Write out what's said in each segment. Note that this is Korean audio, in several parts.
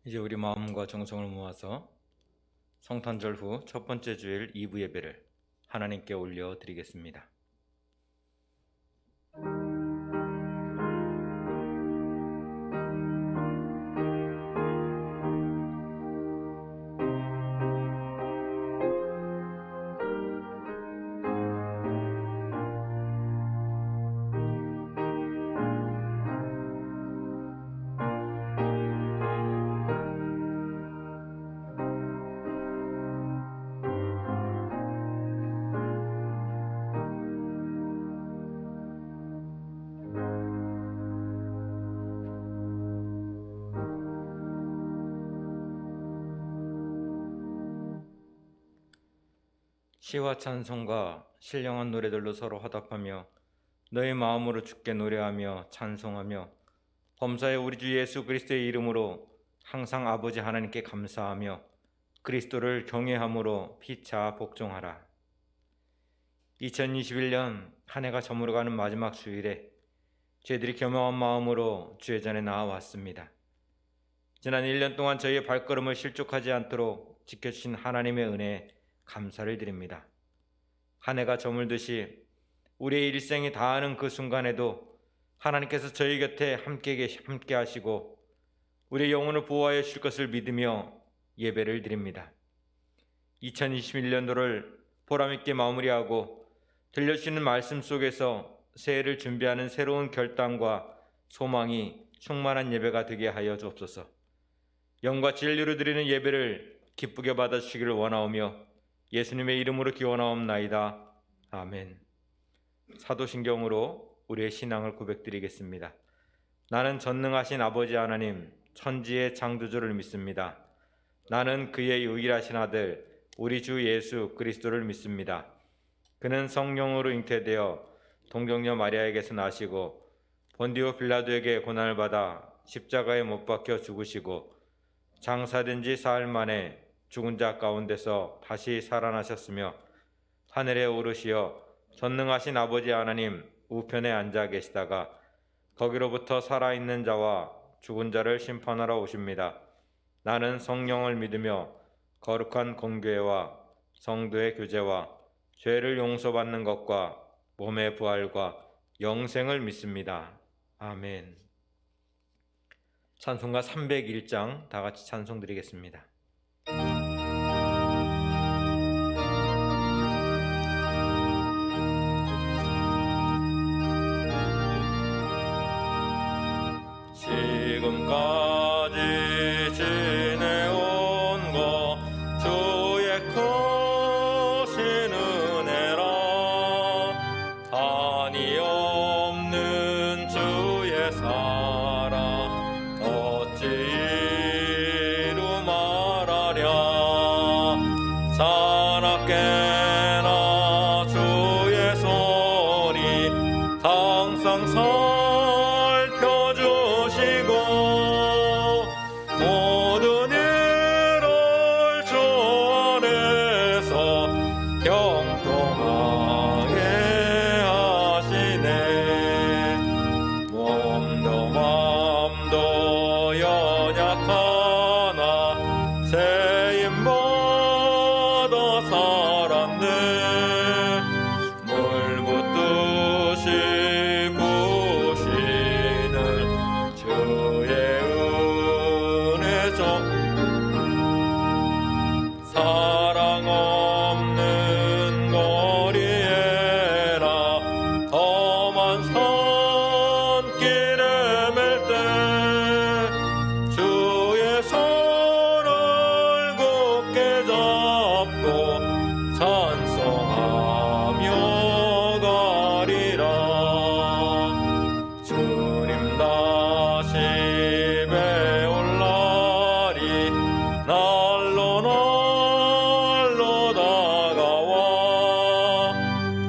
이제 우리 마음과 정성을 모아서 성탄절 후 첫 번째 주일 2부 예배를 하나님께 올려드리겠습니다. 시와 찬송과 신령한 노래들로 서로 화답하며 너의 마음으로 주께 노래하며 찬송하며 범사의 우리 주 예수 그리스도의 이름으로 항상 아버지 하나님께 감사하며 그리스도를 경외함으로 피차 복종하라. 2021년 한 해가 저물어가는 마지막 주일에 저희들이 겸허한 마음으로 주의 전에 나아왔습니다. 지난 1년 동안 저희의 발걸음을 실족하지 않도록 지켜주신 하나님의 은혜에 감사를 드립니다. 한 해가 저물듯이 우리의 일생이 다하는 그 순간에도 하나님께서 저희 곁에 함께 하시고 우리의 영혼을 보호하여 주실 것을 믿으며 예배를 드립니다. 2021년도를 보람있게 마무리하고 들려주시는 말씀 속에서 새해를 준비하는 새로운 결단과 소망이 충만한 예배가 되게 하여 주옵소서. 영과 진리로 드리는 예배를 기쁘게 받아주시기를 원하오며 예수님의 이름으로 기원하옵나이다. 아멘. 사도신경으로 우리의 신앙을 고백드리겠습니다. 나는 전능하신 아버지 하나님 천지의 창조주를 믿습니다. 나는 그의 유일하신 아들 우리 주 예수 그리스도를 믿습니다. 그는 성령으로 잉태되어 동정녀 마리아에게서 나시고 본디오 빌라도에게 고난을 받아 십자가에 못 박혀 죽으시고 장사된 지 사흘 만에 죽은 자 가운데서 다시 살아나셨으며 하늘에 오르시어 전능하신 아버지 하나님 우편에 앉아 계시다가 거기로부터 살아있는 자와 죽은 자를 심판하러 오십니다. 나는 성령을 믿으며 거룩한 공교회와 성도의 교제와 죄를 용서받는 것과 몸의 부활과 영생을 믿습니다. 아멘. 찬송가 301장 다 같이 찬송 드리겠습니다. 지금까지 지내온 것 주의 크신 은혜라. 한이 없는 주의 사랑 어찌 이루 말하랴. 사납게나 주의 손이 항상 모든 일을 주 안에서 형통하게 하시네. 몸도 맘도 연약하나 세임받아 살았네. 물 붓듯이 부시는 주의 사랑 없는 거리에라 험한 산길에 맬 때 주의 손을 굳게 잡고 찬송하며 가리라. 주님 다시 배울 날이 날로 다가와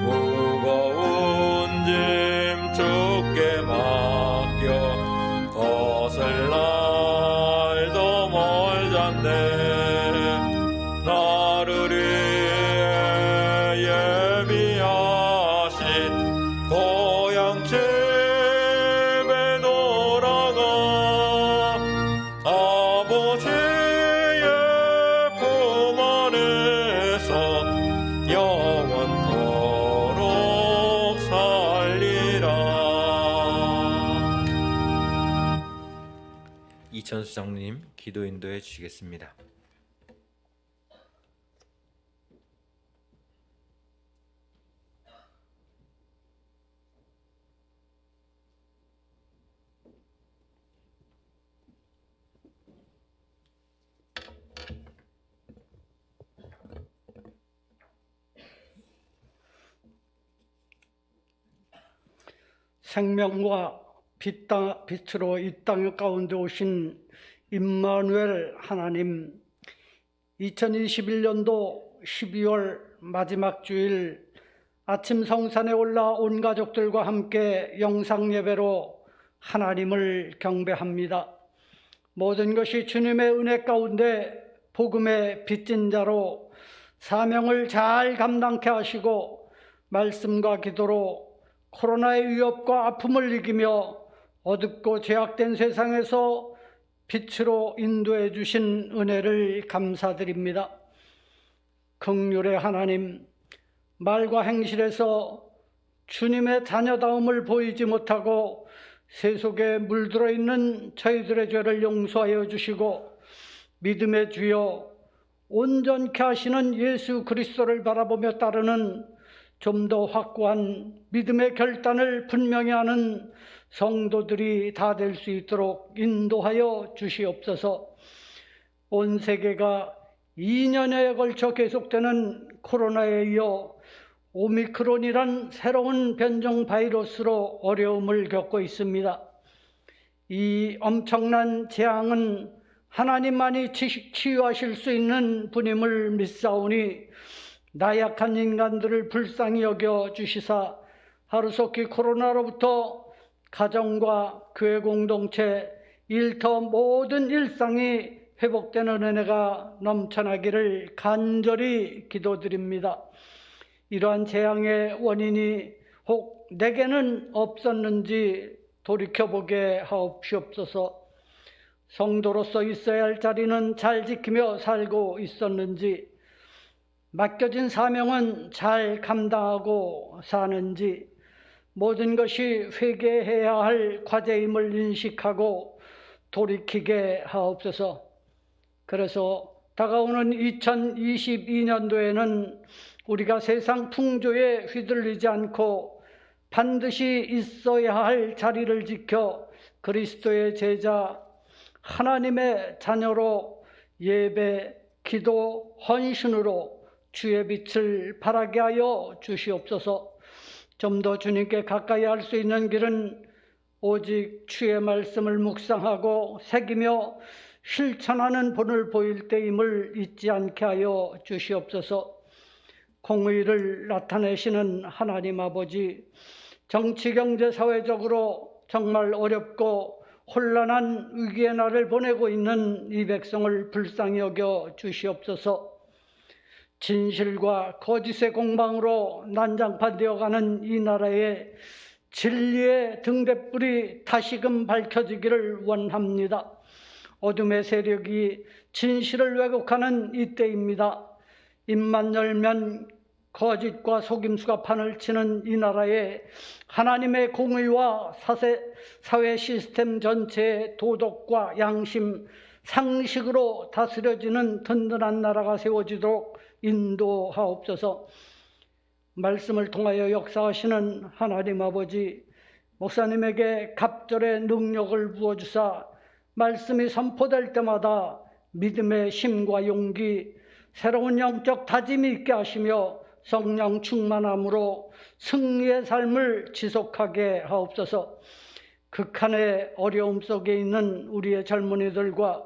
무거운 짐 주께 맡겨 벗을 날도 멀잖네. 나를 위해 예비하신 고향 집에 돌아가 아버지 죄의 품 안에서 영원토록 살리라. 이천수 장로님 기도 인도해 주시겠습니다. 생명과 빛으로 이 땅 가운데 오신 임마누엘 하나님, 2021년도 12월 마지막 주일 아침 성산에 올라 온 가족들과 함께 영상 예배로 하나님을 경배합니다. 모든 것이 주님의 은혜 가운데 복음의 빚진 자로 사명을 잘 감당케 하시고 말씀과 기도로 코로나의 위협과 아픔을 이기며 어둡고 죄악된 세상에서 빛으로 인도해 주신 은혜를 감사드립니다. 긍휼의 하나님, 말과 행실에서 주님의 자녀다움을 보이지 못하고 세속에 물들어 있는 저희들의 죄를 용서하여 주시고 믿음의 주여 온전케 하시는 예수 그리스도를 바라보며 따르는 좀 더 확고한 믿음의 결단을 분명히 하는 성도들이 다 될 수 있도록 인도하여 주시옵소서. 온 세계가 2년여에 걸쳐 계속되는 코로나에 이어 오미크론이란 새로운 변종 바이러스로 어려움을 겪고 있습니다. 이 엄청난 재앙은 하나님만이 치유하실 수 있는 분임을 믿사오니 나약한 인간들을 불쌍히 여겨 주시사 하루속히 코로나로부터 가정과 교회 공동체, 일터 모든 일상이 회복되는 은혜가 넘쳐나기를 간절히 기도드립니다. 이러한 재앙의 원인이 혹 내게는 없었는지 돌이켜보게 하옵시옵소서. 성도로서 있어야 할 자리는 잘 지키며 살고 있었는지, 맡겨진 사명은 잘 감당하고 사는지, 모든 것이 회개해야 할 과제임을 인식하고 돌이키게 하옵소서. 그래서 다가오는 2022년도에는 우리가 세상 풍조에 휘둘리지 않고 반드시 있어야 할 자리를 지켜 그리스도의 제자, 하나님의 자녀로 예배, 기도, 헌신으로 주의 빛을 발하게 하여 주시옵소서. 좀 더 주님께 가까이 할 수 있는 길은 오직 주의 말씀을 묵상하고 새기며 실천하는 본을 보일 때임을 잊지 않게 하여 주시옵소서. 공의를 나타내시는 하나님 아버지, 정치, 경제, 사회적으로 정말 어렵고 혼란한 위기의 날을 보내고 있는 이 백성을 불쌍히 여겨 주시옵소서. 진실과 거짓의 공방으로 난장판 되어가는 이 나라에 진리의 등대불이 다시금 밝혀지기를 원합니다. 어둠의 세력이 진실을 왜곡하는 이때입니다. 입만 열면 거짓과 속임수가 판을 치는 이 나라에 하나님의 공의와 사회 시스템 전체의 도덕과 양심, 상식으로 다스려지는 든든한 나라가 세워지도록 인도하옵소서. 말씀을 통하여 역사하시는 하나님 아버지, 목사님에게 갑절의 능력을 부어주사 말씀이 선포될 때마다 믿음의 힘과 용기, 새로운 영적 다짐이 있게 하시며 성령 충만함으로 승리의 삶을 지속하게 하옵소서. 극한의 어려움 속에 있는 우리의 젊은이들과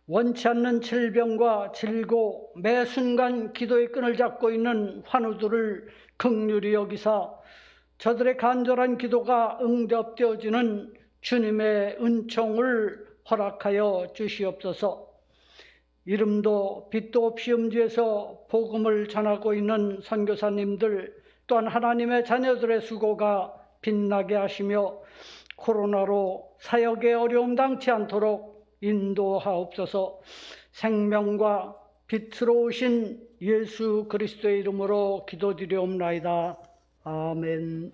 원치 않는 질병과 질고 매 순간 기도의 끈을 잡고 있는 환우들을 긍휼히 여기사 저들의 간절한 기도가 응답되어지는 주님의 은총을 허락하여 주시옵소서. 이름도 빛도 없이 음지에서 복음을 전하고 있는 선교사님들, 또한 하나님의 자녀들의 수고가 빛나게 하시며 코로나로 사역에 어려움 당치 않도록 인도하옵소서. 생명과 빛으로 오신 예수 그리스도의 이름으로 기도드리옵나이다. 아멘.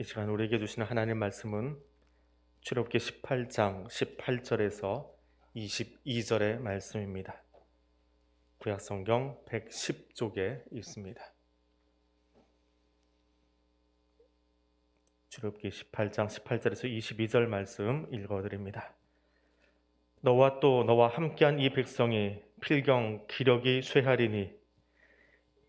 이 시간 우리에게 주시는 하나님의 말씀은 출애굽기 18장 18절에서 22절의 말씀입니다. 구약성경 110쪽에 있습니다. 출애굽기 18장 18절에서 22절 말씀 읽어드립니다. 너와 또 너와 함께한 이 백성이 필경 기력이 쇠하리니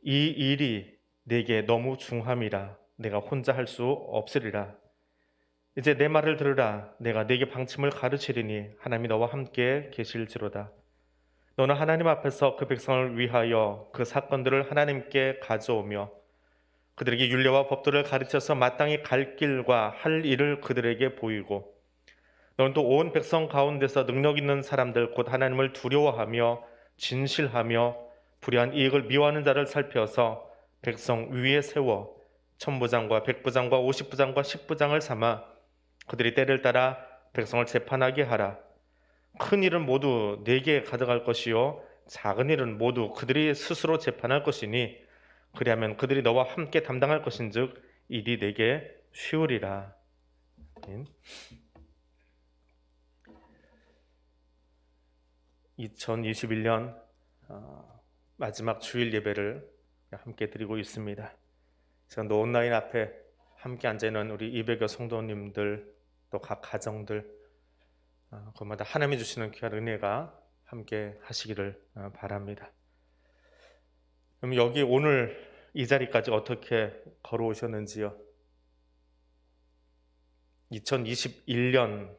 이 일이 내게 너무 중함이라 내가 혼자 할 수 없으리라. 이제 내 말을 들으라. 내가 네게 방침을 가르치리니 하나님이 너와 함께 계실지로다. 너는 하나님 앞에서 그 백성을 위하여 그 사건들을 하나님께 가져오며 그들에게 율례와 법도를 가르쳐서 마땅히 갈 길과 할 일을 그들에게 보이고 너는 또 온 백성 가운데서 능력 있는 사람들 곧 하나님을 두려워하며 진실하며 불의한 이익을 미워하는 자를 살펴서 백성 위에 세워 천부장과 백부장과 50부장과 10부장을 삼아 그들이 때를 따라 백성을 재판하게 하라. 큰 일은 모두 네게 가져갈 것이요 작은 일은 모두 그들이 스스로 재판할 것이니 그리하면 그들이 너와 함께 담당할 것인즉 일이 네게 쉬우리라. 2021년 마지막 주일 예배를 함께 드리고 있습니다. 지금 온라인 앞에 함께 앉아있는 우리 200여 성도님들 또 각 가정들 그마다 하나님이 주시는 귀한 은혜가 함께 하시기를 바랍니다. 그럼 여기 오늘 이 자리까지 어떻게 걸어오셨는지요? 2021년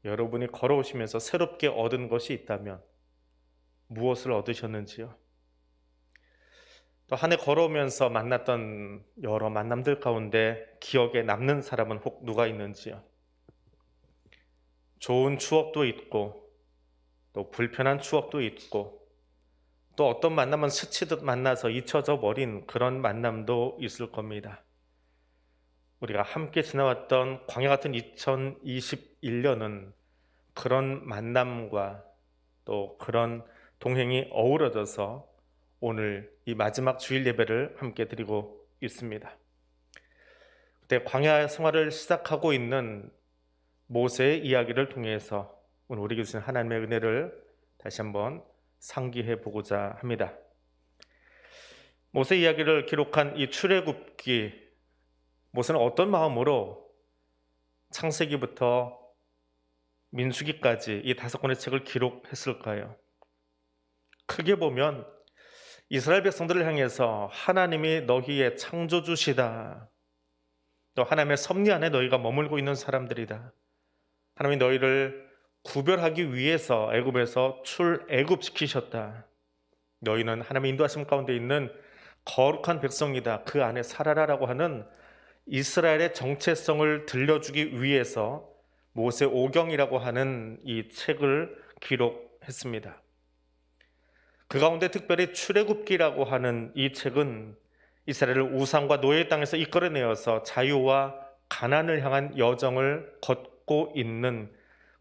여러분이 걸어오시면서 새롭게 얻은 것이 있다면 무엇을 얻으셨는지요? 또 한 해 걸어오면서 만났던 여러 만남들 가운데 기억에 남는 사람은 혹 누가 있는지요? 좋은 추억도 있고 또 불편한 추억도 있고 또 어떤 만남은 스치듯 만나서 잊혀져 버린 그런 만남도 있을 겁니다. 우리가 함께 지나왔던 광야 같은 2021년은 그런 만남과 또 그런 동행이 어우러져서 오늘 이 마지막 주일 예배를 함께 드리고 있습니다. 그때 광야 생활을 시작하고 있는 모세의 이야기를 통해서 오늘 우리에게 주신 하나님의 은혜를 다시 한번 상기해 보고자 합니다. 모세 이야기를 기록한 이 출애굽기, 모세는 어떤 마음으로 창세기부터 민수기까지 이 5권의 책을 기록했을까요? 크게 보면 이스라엘 백성들을 향해서 하나님이 너희의 창조주시다. 또 하나님의 섭리 안에 너희가 머물고 있는 사람들이다. 하나님이 너희를 구별하기 위해서 애굽에서 출애굽시키셨다. 너희는 하나님의 인도하심 가운데 있는 거룩한 백성이다. 그 안에 살아라라고 하는 이스라엘의 정체성을 들려주기 위해서 모세오경이라고 하는 이 책을 기록했습니다. 그 가운데 특별히 출애굽기라고 하는 이 책은 이스라엘을 우상과 노예의 땅에서 이끌어내어서 자유와 가난을 향한 여정을 걷고 있는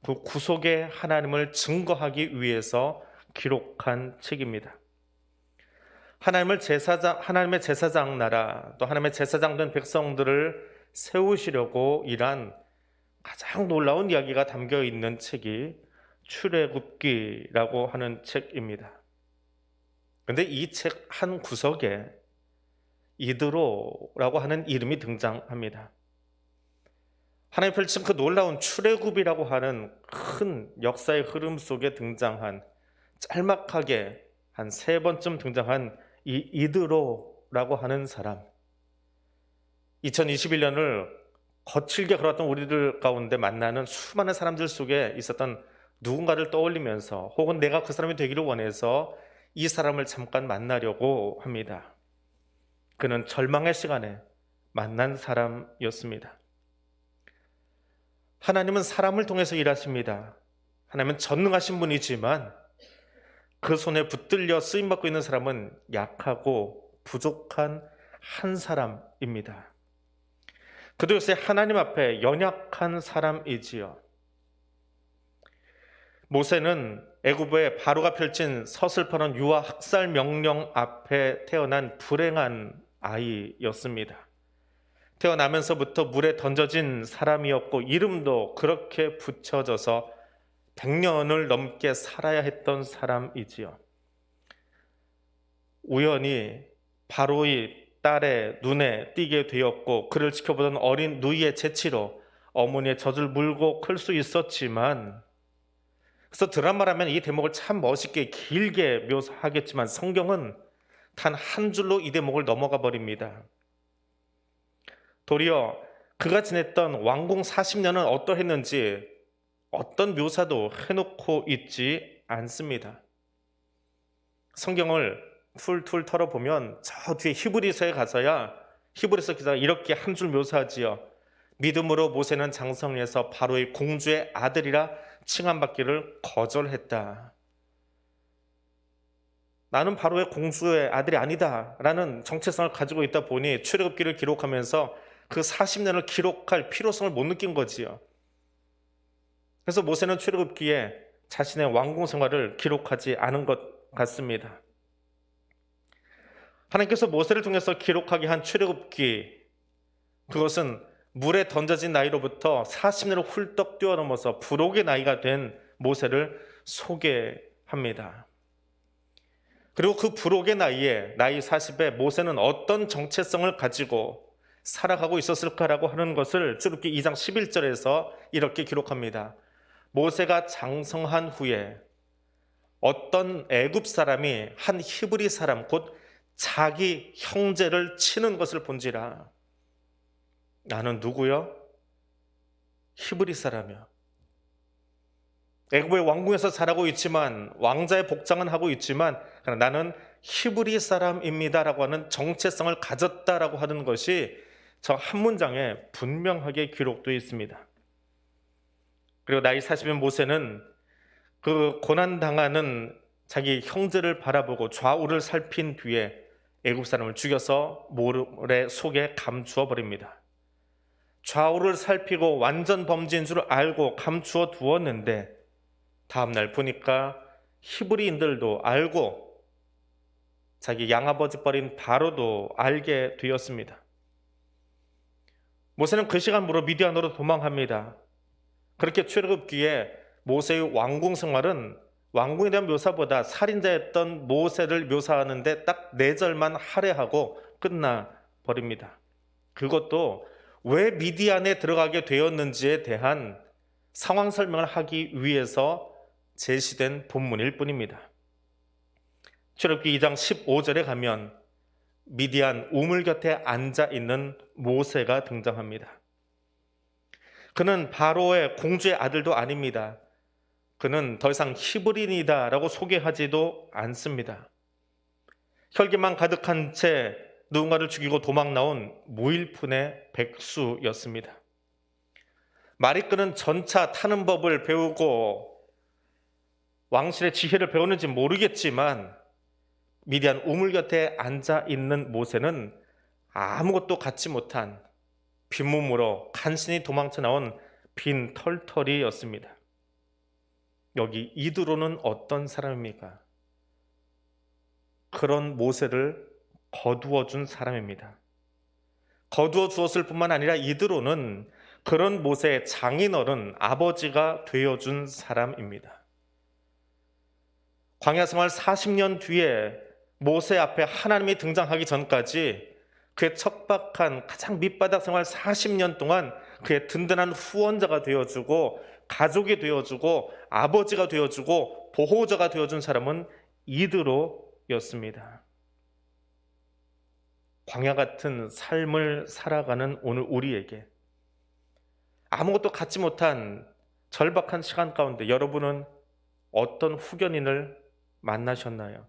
그 구속의 하나님을 증거하기 위해서 기록한 책입니다. 하나님의 제사장 나라, 또 하나님의 제사장 된 백성들을 세우시려고 일한 가장 놀라운 이야기가 담겨 있는 책이 출애굽기라고 하는 책입니다. 그런데 이 책 한 구석에 이드로라고 하는 이름이 등장합니다. 하나님 펼친 그 놀라운 출애굽이라고 하는 큰 역사의 흐름 속에 등장한 짤막하게 한 3번쯤 등장한 이 이드로라고 하는 사람, 2021년을 거칠게 걸었던 우리들 가운데 만나는 수많은 사람들 속에 있었던 누군가를 떠올리면서 혹은 내가 그 사람이 되기를 원해서 이 사람을 잠깐 만나려고 합니다. 그는 절망의 시간에 만난 사람이었습니다. 하나님은 사람을 통해서 일하십니다. 하나님은 전능하신 분이지만 그 손에 붙들려 쓰임받고 있는 사람은 약하고 부족한 한 사람입니다. 그도 요새 하나님 앞에 연약한 사람이지요. 모세는 애굽의 바로가 펼친 서슬퍼런 유아 학살 명령 앞에 태어난 불행한 아이였습니다. 태어나면서부터 물에 던져진 사람이었고 이름도 그렇게 붙여져서 100년을 넘게 살아야 했던 사람이지요. 우연히 바로의 딸의 눈에 띄게 되었고 그를 지켜보던 어린 누이의 재치로 어머니의 젖을 물고 클 수 있었지만, 그래서 드라마라면 이 대목을 참 멋있게 길게 묘사하겠지만 성경은 단 한 줄로 이 대목을 넘어가 버립니다. 도리어 그가 지냈던 왕궁 40년은 어떠했는지 어떤 묘사도 해놓고 있지 않습니다. 성경을 툴툴 털어보면 저 뒤에 히브리서에 가서야 히브리서 기자가 이렇게 한 줄 묘사하지요. 믿음으로 모세는 장성에서 바로의 공주의 아들이라 칭함받기를 거절했다. 나는 바로의 공주의 아들이 아니다 라는 정체성을 가지고 있다 보니 출애굽기를 기록하면서 그 40년을 기록할 필요성을 못 느낀 거지요. 그래서 모세는 출애굽기에 자신의 왕궁 생활을 기록하지 않은 것 같습니다. 하나님께서 모세를 통해서 기록하게 한 출애굽기, 그것은 물에 던져진 나이로부터 40년을 훌떡 뛰어넘어서 부록의 나이가 된 모세를 소개합니다. 그리고 그 부록의 나이에 나이 40에 모세는 어떤 정체성을 가지고 살아가고 있었을까라고 하는 것을 출애굽기 2장 11절에서 이렇게 기록합니다. 모세가 장성한 후에 어떤 애굽 사람이 한 히브리 사람 곧 자기 형제를 치는 것을 본지라. 나는 누구요? 히브리 사람이요. 애굽의 왕궁에서 자라고 있지만 왕자의 복장은 하고 있지만 나는 히브리 사람입니다라고 하는 정체성을 가졌다라고 하는 것이 저 한 문장에 분명하게 기록되어 있습니다. 그리고 나이 40인 모세는 그 고난당하는 자기 형제를 바라보고 좌우를 살핀 뒤에 애굽 사람을 죽여서 모래 속에 감추어 버립니다. 좌우를 살피고 완전 범죄인 줄 알고 감추어 두었는데 다음날 보니까 히브리인들도 알고 자기 양아버지 뻘인 바로도 알게 되었습니다. 모세는 그 시간부로 미디안으로 도망합니다. 그렇게 출애굽기에 모세의 왕궁 생활은 왕궁에 대한 묘사보다 살인자였던 모세를 묘사하는데 딱 4절만 할애하고 끝나버립니다. 그것도 왜 미디안에 들어가게 되었는지에 대한 상황 설명을 하기 위해서 제시된 본문일 뿐입니다. 출애굽기 2장 15절에 가면 미디안 우물 곁에 앉아있는 모세가 등장합니다. 그는 바로의 공주의 아들도 아닙니다. 그는 더 이상 히브리인이다라고 소개하지도 않습니다. 혈기만 가득한 채 누군가를 죽이고 도망 나온 무일푼의 백수였습니다. 말이 끄는 전차 타는 법을 배우고 왕실의 지혜를 배우는지 모르겠지만 미디안 우물 곁에 앉아있는 모세는 아무것도 갖지 못한 빈몸으로 간신히 도망쳐 나온 빈 털털이였습니다. 여기 이드로는 어떤 사람입니까? 그런 모세를 거두어 준 사람입니다. 거두어 주었을 뿐만 아니라 이드로는 그런 모세의 장인어른 아버지가 되어준 사람입니다. 광야 생활 40년 뒤에 모세 앞에 하나님이 등장하기 전까지 그의 척박한 가장 밑바닥 생활 40년 동안 그의 든든한 후원자가 되어주고 가족이 되어주고 아버지가 되어주고 보호자가 되어준 사람은 이드로였습니다. 광야 같은 삶을 살아가는 오늘 우리에게 아무것도 갖지 못한 절박한 시간 가운데 여러분은 어떤 후견인을 만나셨나요?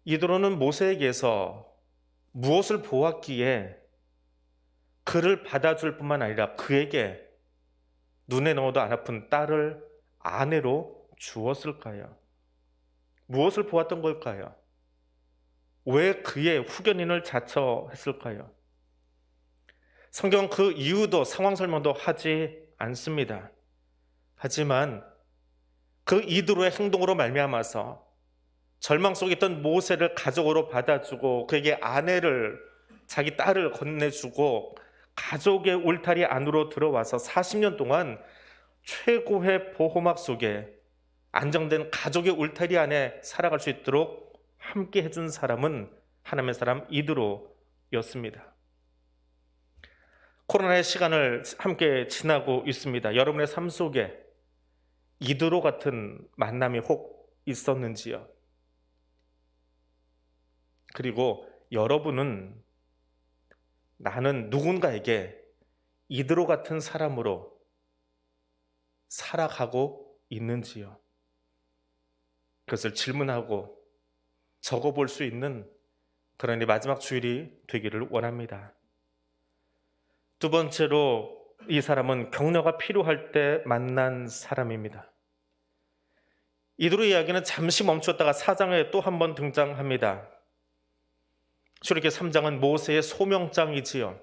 이드로는 모세에게서 무엇을 보았기에 그를 받아줄 뿐만 아니라 그에게 눈에 넣어도 안 아픈 딸을 아내로 주었을까요? 무엇을 보았던 걸까요? 왜 그의 후견인을 자처했을까요? 성경은 그 이유도 상황 설명도 하지 않습니다. 하지만 그 이드로의 행동으로 말미암아서 절망 속에 있던 모세를 가족으로 받아주고 그에게 아내를, 자기 딸을 건네주고 가족의 울타리 안으로 들어와서 40년 동안 최고의 보호막 속에 안정된 가족의 울타리 안에 살아갈 수 있도록 함께 해준 사람은 하나님의 사람 이드로였습니다. 코로나의 시간을 함께 지나고 있습니다. 여러분의 삶 속에 이드로 같은 만남이 혹 있었는지요? 그리고 여러분은 나는 누군가에게 이드로 같은 사람으로 살아가고 있는지요? 그것을 질문하고 적어볼 수 있는 그런 마지막 주일이 되기를 원합니다. 두 번째로 이 사람은 격려가 필요할 때 만난 사람입니다. 이드로 이야기는 잠시 멈췄다가 4장에 또 한 번 등장합니다. 출애굽기 3장은 모세의 소명장이지요.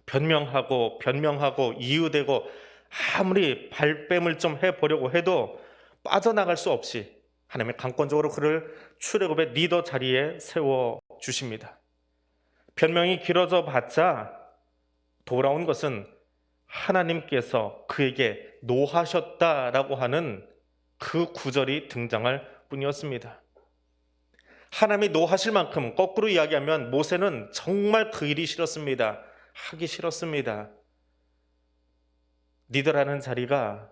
변명하고 이유되고 아무리 발뺌을 좀 해보려고 해도 빠져나갈 수 없이 하나님의 강권적으로 그를 출애굽의 리더 자리에 세워주십니다. 변명이 길어져 봤자 돌아온 것은 하나님께서 그에게 노하셨다라고 하는 그 구절이 등장할 뿐이었습니다. 하나님이 노하실 만큼, 거꾸로 이야기하면 모세는 정말 그 일이 싫었습니다. 하기 싫었습니다. 리더라는 자리가,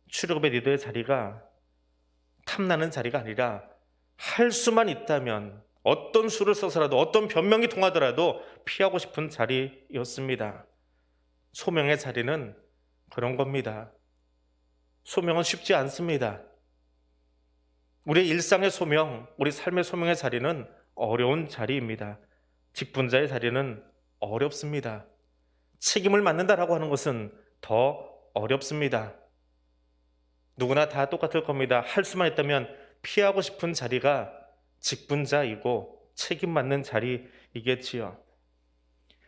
출애굽의 리더의 자리가 탐나는 자리가 아니라 할 수만 있다면 어떤 수를 써서라도 어떤 변명이 통하더라도 피하고 싶은 자리였습니다. 소명의 자리는 그런 겁니다. 소명은 쉽지 않습니다. 우리의 일상의 소명, 우리 삶의 소명의 자리는 어려운 자리입니다. 직분자의 자리는 어렵습니다. 책임을 맡는다라고 하는 것은 더 어렵습니다. 누구나 다 똑같을 겁니다. 할 수만 있다면 피하고 싶은 자리가 직분자이고 책임 맡는 자리이겠지요.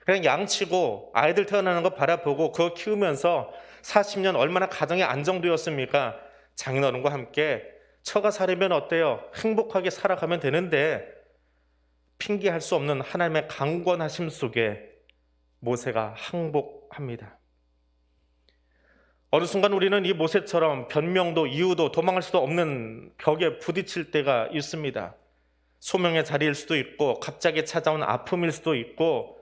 그냥 양치고 아이들 태어나는 거 바라보고 그거 키우면서 40년 얼마나 가정이 안정되었습니까? 장인어른과 함께 처가 살면 어때요? 행복하게 살아가면 되는데 핑계할 수 없는 하나님의 강권하심 속에 모세가 항복합니다. 어느 순간 우리는 이 모세처럼 변명도 이유도 도망갈 수도 없는 벽에 부딪힐 때가 있습니다. 소명의 자리일 수도 있고 갑자기 찾아온 아픔일 수도 있고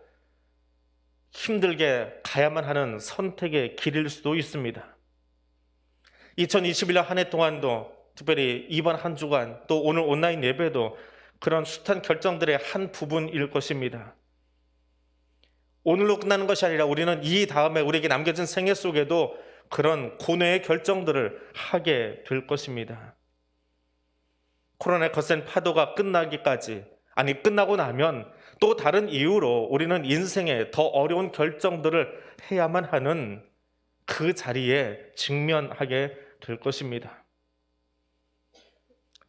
힘들게 가야만 하는 선택의 길일 수도 있습니다. 2021년 한 해 동안도 특별히 이번 한 주간 또 오늘 온라인 예배도 그런 숱한 결정들의 한 부분일 것입니다. 오늘로 끝나는 것이 아니라 우리는 이 다음에 우리에게 남겨진 생애 속에도 그런 고뇌의 결정들을 하게 될 것입니다. 코로나의 거센 파도가 끝나고 나면 또 다른 이유로 우리는 인생에 더 어려운 결정들을 해야만 하는 그 자리에 직면하게 될 것입니다.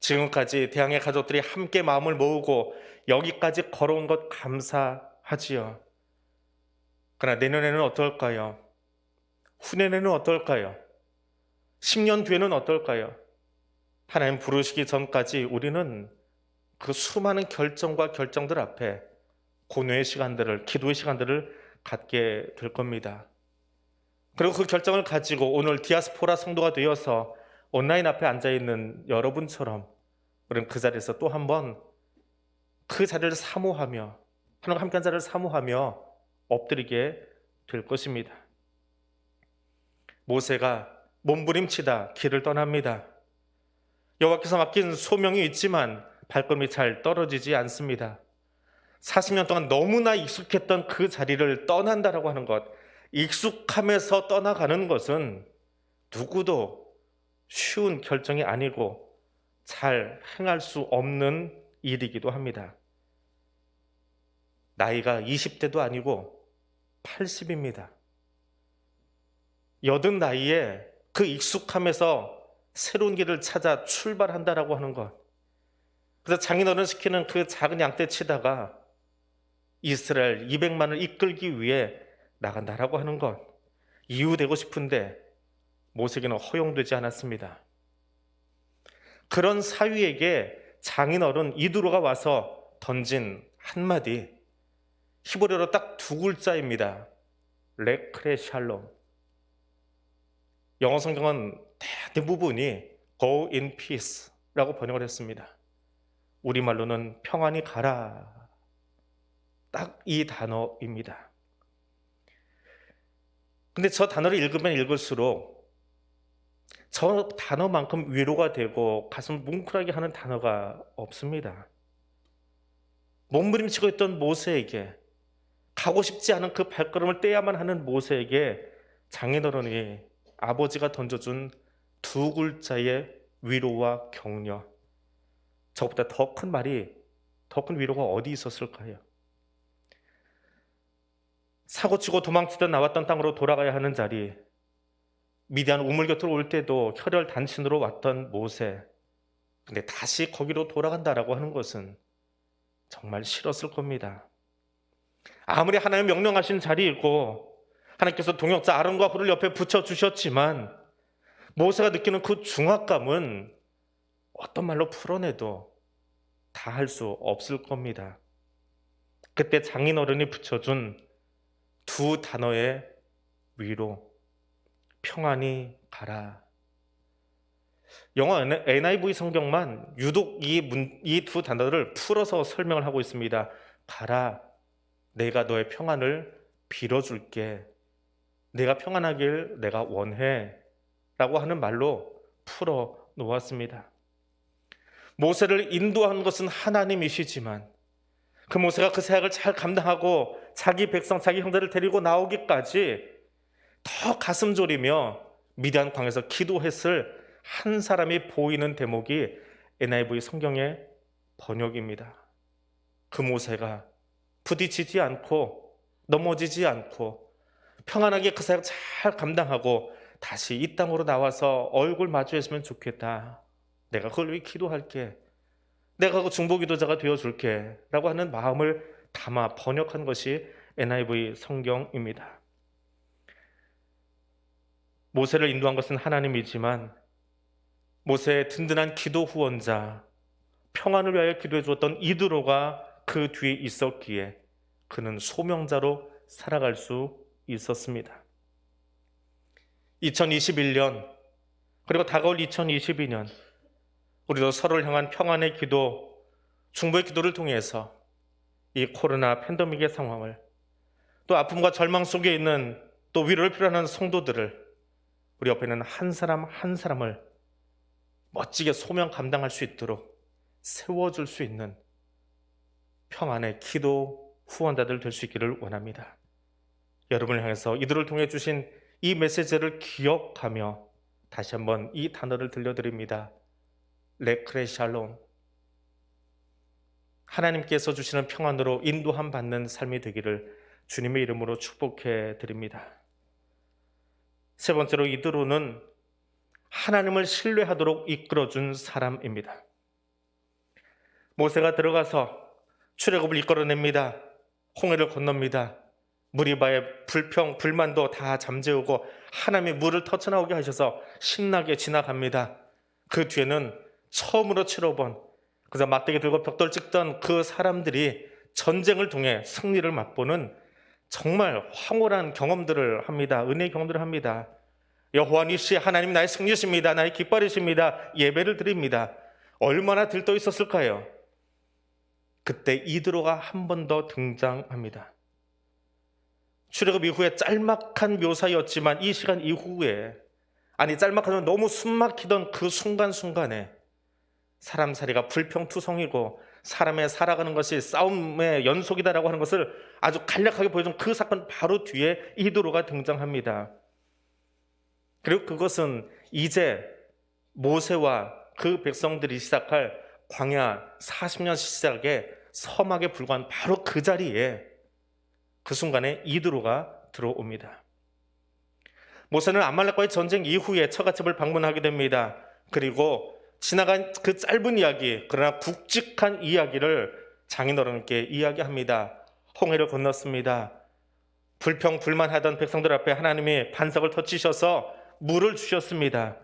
지금까지 대항해 가족들이 함께 마음을 모으고 여기까지 걸어온 것 감사하지요. 그러나 내년에는 어떨까요? 후년에는 어떨까요? 10년 뒤에는 어떨까요? 하나님 부르시기 전까지 우리는 그 수많은 결정들 앞에 고뇌의 시간들을, 기도의 시간들을 갖게 될 겁니다. 그리고 그 결정을 가지고 오늘 디아스포라 성도가 되어서 온라인 앞에 앉아있는 여러분처럼 우리는 그 자리에서 또 한번 그 자리를 사모하며, 하나님과 함께한 자리를 사모하며 엎드리게 될 것입니다. 모세가 몸부림치다 길을 떠납니다. 여호와께서 맡긴 소명이 있지만 발걸음이 잘 떨어지지 않습니다. 40년 동안 너무나 익숙했던 그 자리를 떠난다라고 하는 것, 익숙함에서 떠나가는 것은 누구도 쉬운 결정이 아니고 잘 행할 수 없는 일이기도 합니다. 나이가 20대도 아니고 80입니다. 여든 나이에 그 익숙함에서 새로운 길을 찾아 출발한다라고 하는 것. 그래서 장인어른 시키는 그 작은 양떼 치다가 이스라엘 200만을 이끌기 위해 나간다라고 하는 것. 이유되고 싶은데 모세에게는 허용되지 않았습니다. 그런 사위에게 장인어른 이드로가 와서 던진 한마디, 히브리어로 딱 두 글자입니다. 레크레 샬롬. 영어 성경은 대부분이 go in peace 라고 번역을 했습니다. 우리말로는 평안히 가라. 딱 이 단어입니다. 근데 저 단어를 읽으면 읽을수록 저 단어만큼 위로가 되고 가슴 뭉클하게 하는 단어가 없습니다. 몸부림치고 있던 모세에게, 가고 싶지 않은 그 발걸음을 떼야만 하는 모세에게 장인어른이 아버지가 던져준 두 글자의 위로와 격려, 저보다 더 큰 말이, 더 큰 위로가 어디 있었을까요? 사고치고 도망치던 나왔던 땅으로 돌아가야 하는 자리, 미디안 우물 곁으로 올 때도 혈혈 단신으로 왔던 모세, 근데 다시 거기로 돌아간다라고 하는 것은 정말 싫었을 겁니다. 아무리 하나님 명령하신 자리이고 하나님께서 동역자 아론과 훌을 옆에 붙여주셨지만 모세가 느끼는 그 중압감은 어떤 말로 풀어내도 다 할 수 없을 겁니다. 그때 장인어른이 붙여준 두 단어의 위로, 평안히 가라. 영어 NIV 성경만 유독 이 두 단어를 풀어서 설명을 하고 있습니다. 가라, 내가 너의 평안을 빌어줄게. 내가 평안하길 내가 원해. 라고 하는 말로 풀어 놓았습니다. 모세를 인도한 것은 하나님이시지만 그 모세가 그 사역을 잘 감당하고 자기 백성, 자기 형제를 데리고 나오기까지 더 가슴 졸이며 미디안 광에서 기도했을 한 사람이 보이는 대목이 NIV 성경의 번역입니다. 그 모세가 부딪히지 않고 넘어지지 않고 평안하게 그 사역 잘 감당하고 다시 이 땅으로 나와서 얼굴 마주했으면 좋겠다. 내가 그걸 위해 기도할게. 내가 그 중보기도자가 되어줄게. 라고 하는 마음을 담아 번역한 것이 NIV 성경입니다. 모세를 인도한 것은 하나님이지만 모세의 든든한 기도 후원자, 평안을 위하여 기도해 주었던 이드로가 그 뒤에 있었기에 그는 소명자로 살아갈 수 있었습니다. 2021년 그리고 다가올 2022년 우리도 서로를 향한 평안의 기도, 중보의 기도를 통해서 이 코로나 팬데믹의 상황을, 또 아픔과 절망 속에 있는 또 위로를 필요하는 성도들을, 우리 옆에 있는 한 사람 한 사람을 멋지게 소명 감당할 수 있도록 세워줄 수 있는 평안의 기도 후원자들 될 수 있기를 원합니다. 여러분을 향해서 이들을 통해 주신 이 메시지를 기억하며 다시 한번 이 단어를 들려드립니다. 레크레 샬롬. 하나님께서 주시는 평안으로 인도함 받는 삶이 되기를 주님의 이름으로 축복해 드립니다. 세 번째로 이드로는 하나님을 신뢰하도록 이끌어준 사람입니다. 모세가 들어가서 출애굽을 이끌어냅니다. 홍해를 건넙니다. 무리바의 불만도 다 잠재우고 하나님이 물을 터쳐나오게 하셔서 신나게 지나갑니다. 그 뒤에는 처음으로 치러본, 그래서 막대기 들고 벽돌 찍던 그 사람들이 전쟁을 통해 승리를 맛보는 정말 황홀한 경험들을 합니다. 은혜의 경험들을 합니다. 여호와 니시, 하나님 나의 승리십니다. 나의 깃발이십니다. 예배를 드립니다. 얼마나 들떠 있었을까요? 그때 이드로가 한 번 더 등장합니다. 출애굽 이후에 짤막한 묘사였지만 이 시간 이후에, 짤막하면 너무 숨막히던 그 순간순간에 사람 살이가 불평투성이고 사람의 살아가는 것이 싸움의 연속이다라고 하는 것을 아주 간략하게 보여준 그 사건 바로 뒤에 이도로가 등장합니다. 그리고 그것은 이제 모세와 그 백성들이 시작할 광야 40년 시작에 서막에 불과한 바로 그 자리에 그 순간에 이드로가 들어옵니다. 모세는 아말렉과의 전쟁 이후에 처갓집을 방문하게 됩니다. 그리고 지나간 그 짧은 이야기, 그러나 굵직한 이야기를 장인어른께 이야기합니다. 홍해를 건넜습니다. 불평불만하던 백성들 앞에 하나님이 반석을 터치셔서 물을 주셨습니다.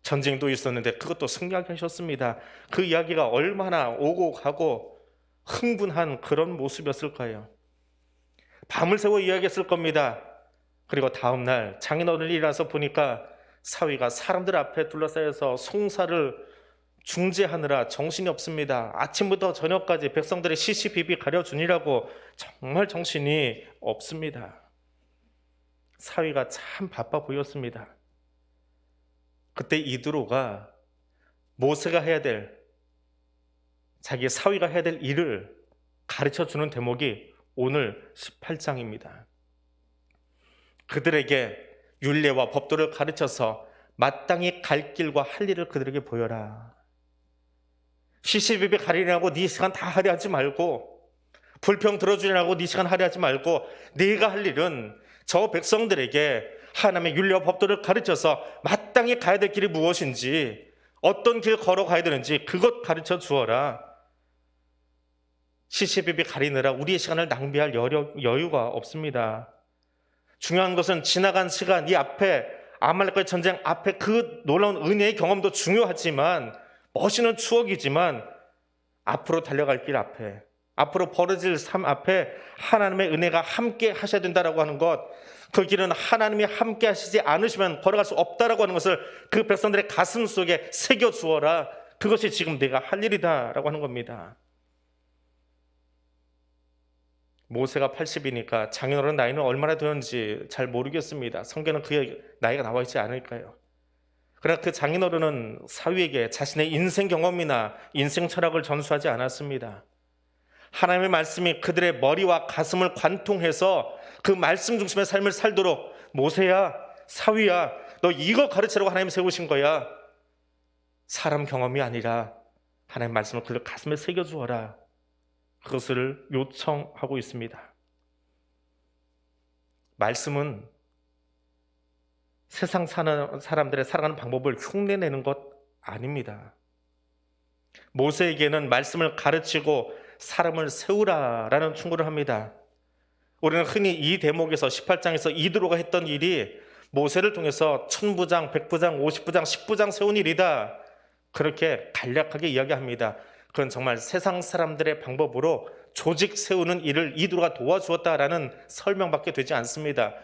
전쟁도 있었는데 그것도 승리하게 하셨습니다. 그 이야기가 얼마나 오고 가고 흥분한 그런 모습이었을까요? 밤을 새워 이야기했을 겁니다. 그리고 다음날 장인어른이 일어나서 보니까 사위가 사람들 앞에 둘러싸여서 송사를 중재하느라 정신이 없습니다. 아침부터 저녁까지 백성들의 시시비비 가려주니라고 정말 정신이 없습니다. 사위가 참 바빠 보였습니다. 그때 이드로가 모세가 해야 될, 자기 사위가 해야 될 일을 가르쳐주는 대목이 오늘 18장입니다. 그들에게 율례와 법도를 가르쳐서 마땅히 갈 길과 할 일을 그들에게 보여라. 시시비비 가리려고 네 시간 다 하려 하지 말고, 불평 들어주려고 네 시간 하려 하지 말고, 네가 할 일은 저 백성들에게 하나님의 율례와 법도를 가르쳐서 마땅히 가야 될 길이 무엇인지, 어떤 길 걸어가야 되는지 그것 가르쳐 주어라. 시시비비 가리느라 우리의 시간을 낭비할 여유가 없습니다. 중요한 것은 지나간 시간, 이 앞에 아말렉과의 전쟁 앞에 그 놀라운 은혜의 경험도 중요하지만, 멋있는 추억이지만, 앞으로 달려갈 길 앞에, 앞으로 벌어질 삶 앞에 하나님의 은혜가 함께 하셔야 된다라고 하는 것, 그 길은 하나님이 함께 하시지 않으시면 걸어갈 수 없다라고 하는 것을 그 백성들의 가슴 속에 새겨 주어라. 그것이 지금 내가 할 일이다라고 하는 겁니다. 모세가 80이니까 장인어른 나이는 얼마나 되었는지 잘 모르겠습니다. 성경에는 그의 나이가 나와 있지 않을까요? 그러나 그 장인어른은 사위에게 자신의 인생 경험이나 인생 철학을 전수하지 않았습니다. 하나님의 말씀이 그들의 머리와 가슴을 관통해서 그 말씀 중심의 삶을 살도록, 모세야, 사위야, 너 이거 가르치라고 하나님 세우신 거야. 사람 경험이 아니라 하나님의 말씀을 그들 가슴에 새겨주어라. 그것을 요청하고 있습니다. 말씀은 세상 사는 사람들의 살아가는 방법을 흉내내는 것 아닙니다. 모세에게는 말씀을 가르치고 사람을 세우라라는 충고를 합니다. 우리는 흔히 이 대목에서 18장에서 이드로가 했던 일이 모세를 통해서 1000부장, 100부장, 50부장, 10부장 세운 일이다, 그렇게 간략하게 이야기합니다. 그건 정말 세상 사람들의 방법으로 조직 세우는 일을 이드로가 도와주었다라는 설명밖에 되지 않습니다.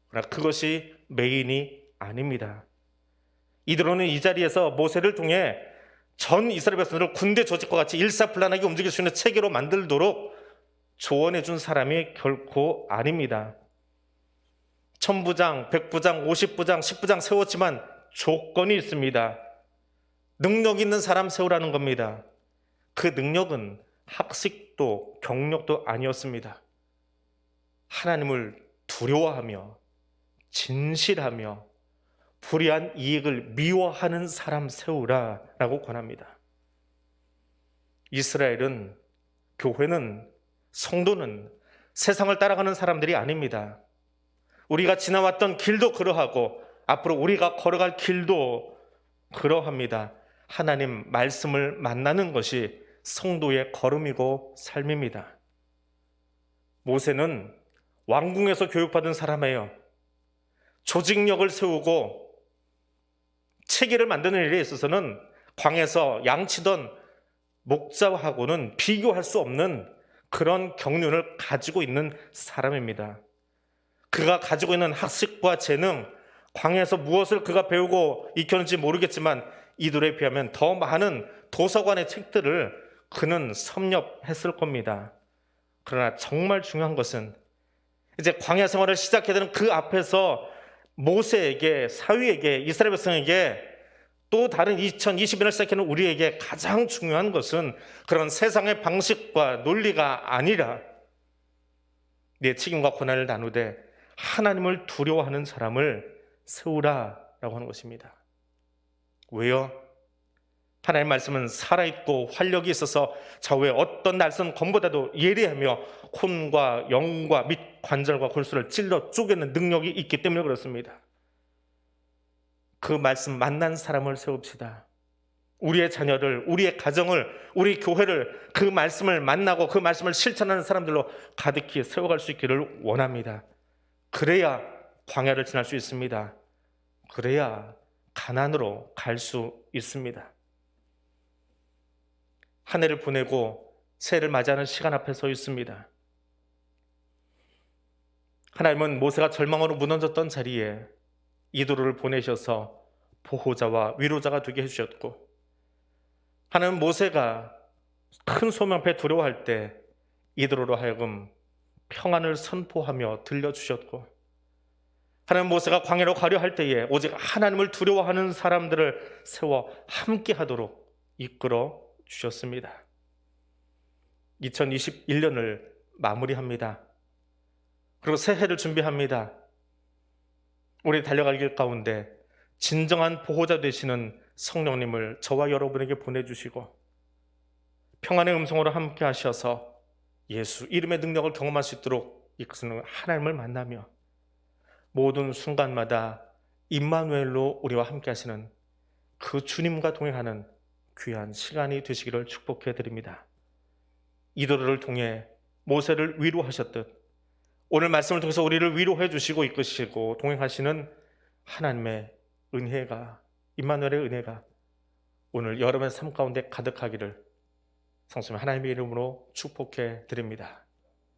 그러나 그것이 메인이 아닙니다. 이드로는 이 자리에서 모세를 통해 전 이스라엘 백성들을 군대 조직과 같이 일사불란하게 움직일 수 있는 체계로 만들도록 조언해 준 사람이 결코 아닙니다. 1000부장, 100부장, 50부장, 10부장 세웠지만 조건이 있습니다. 능력 있는 사람 세우라는 겁니다. 그 능력은 학식도 경력도 아니었습니다. 하나님을 두려워하며 진실하며 불의한 이익을 미워하는 사람 세우라라고 권합니다. 이스라엘은, 교회는, 성도는 세상을 따라가는 사람들이 아닙니다. 우리가 지나왔던 길도 그러하고 앞으로 우리가 걸어갈 길도 그러합니다. 하나님 말씀을 만나는 것이 성도의 걸음이고 삶입니다. 모세는 왕궁에서 교육받은 사람이에요. 조직력을 세우고 체계를 만드는 일에 있어서는 광에서 양치던 목자하고는 비교할 수 없는 그런 경륜을 가지고 있는 사람입니다. 그가 가지고 있는 학식과 재능, 광에서 무엇을 그가 배우고 익혔는지 모르겠지만 이들에 비하면 더 많은 도서관의 책들을 그는 섭렵했을 겁니다. 그러나 정말 중요한 것은 이제 광야 생활을 시작해야 되는 그 앞에서 모세에게, 사위에게, 이스라엘 백성에게 또 다른 2021년 시작하는 우리에게 가장 중요한 것은 그런 세상의 방식과 논리가 아니라 내 책임과 고난을 나누되 하나님을 두려워하는 사람을 세우라라고 하는 것입니다. 왜요? 하나님의 말씀은 살아있고 활력이 있어서 좌우의 어떤 낯선 검보다도 예리하며 혼과 영과 및 관절과 골수를 찔러 쪼개는 능력이 있기 때문에 그렇습니다. 그 말씀 만난 사람을 세웁시다. 우리의 자녀를, 우리의 가정을, 우리 교회를 그 말씀을 만나고 그 말씀을 실천하는 사람들로 가득히 세워갈 수 있기를 원합니다. 그래야 광야를 지날 수 있습니다. 그래야 가나안으로 갈 수 있습니다. 한 해를 보내고 새해를 맞이하는 시간 앞에 서 있습니다. 하나님은 모세가 절망으로 무너졌던 자리에 이도로를 보내셔서 보호자와 위로자가 되게 해주셨고, 하나님은 모세가 큰 소명 앞에 두려워할 때 이도로로 하여금 평안을 선포하며 들려주셨고, 하나님 모세가 광야로 가려 할 때에 오직 하나님을 두려워하는 사람들을 세워 함께 하도록 이끌어 주셨습니다. 2021년을 마무리합니다. 그리고 새해를 준비합니다. 우리 달려갈 길 가운데 진정한 보호자 되시는 성령님을 저와 여러분에게 보내주시고 평안의 음성으로 함께 하셔서 예수 이름의 능력을 경험할 수 있도록 이끄시는 하나님을 만나며 모든 순간마다 임마누엘로 우리와 함께 하시는 그 주님과 동행하는 귀한 시간이 되시기를 축복해 드립니다. 이도로를 통해 모세를 위로하셨듯 오늘 말씀을 통해서 우리를 위로해 주시고 이끄시고 동행하시는 하나님의 은혜가, 임마누엘의 은혜가 오늘 여러분의 삶 가운데 가득하기를 성수님 하나님의 이름으로 축복해 드립니다.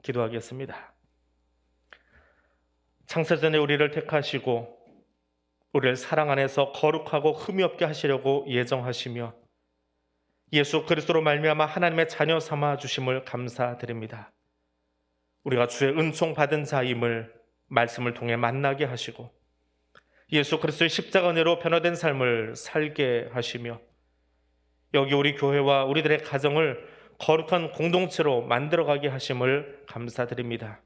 기도하겠습니다. 창세전에 우리를 택하시고 우리를 사랑 안에서 거룩하고 흠이 없게 하시려고 예정하시며 예수 그리스도로 말미암아 하나님의 자녀 삼아 주심을 감사드립니다. 우리가 주의 은총 받은 자임을 말씀을 통해 만나게 하시고 예수 그리스도의 십자가 은혜로 변화된 삶을 살게 하시며 여기 우리 교회와 우리들의 가정을 거룩한 공동체로 만들어가게 하심을 감사드립니다.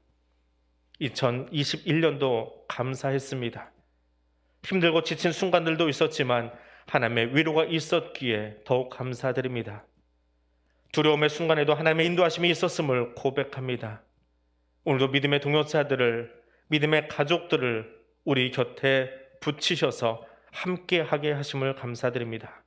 2021년도 감사했습니다. 힘들고 지친 순간들도 있었지만 하나님의 위로가 있었기에 더욱 감사드립니다. 두려움의 순간에도 하나님의 인도하심이 있었음을 고백합니다. 오늘도 믿음의 동역자들을, 믿음의 가족들을 우리 곁에 붙이셔서 함께하게 하심을 감사드립니다.